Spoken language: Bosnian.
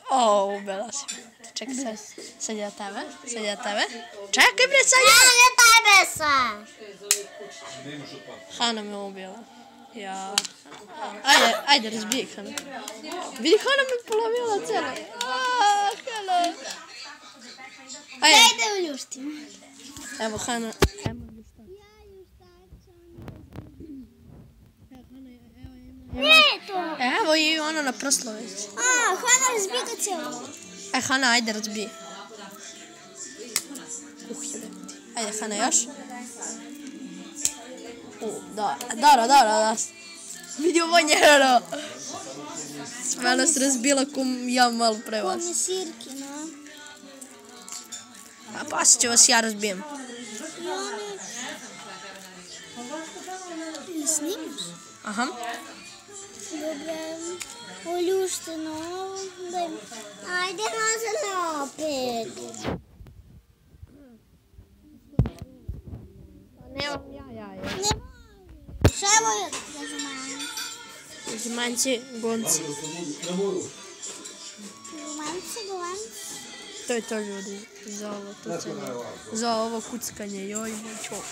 O, ubela si me. Čekaj sad ja tebe. Čekaj bre sad ja! Ne tebe sad! Hana me ubila. Ja. Ajde, razbijeg Hana. Vidi, Hana me polovila celo. Hana. Ajde u ljuštima. Evo Hana. Ne to! Evo i ona na prslo već. Hana razbija ga cijelo. Hana, ajde razbij. Ajde Hana još. Dobro. Vidi ovo njeno. Sve nas razbila ko ja malo pre vas. Kom je sirki, no. A poslije ću vas ja razbijem. I oni... Ili snimaš? Aha. Dobre, uljušteno. Ajde, Hazana, opet. Nemam ja. Ne možeš. Evo je zažumanji. Zažumanci, gonci. Zažumanci. To je to ljudi. Za ovo kuckanje. Joj, moj čov.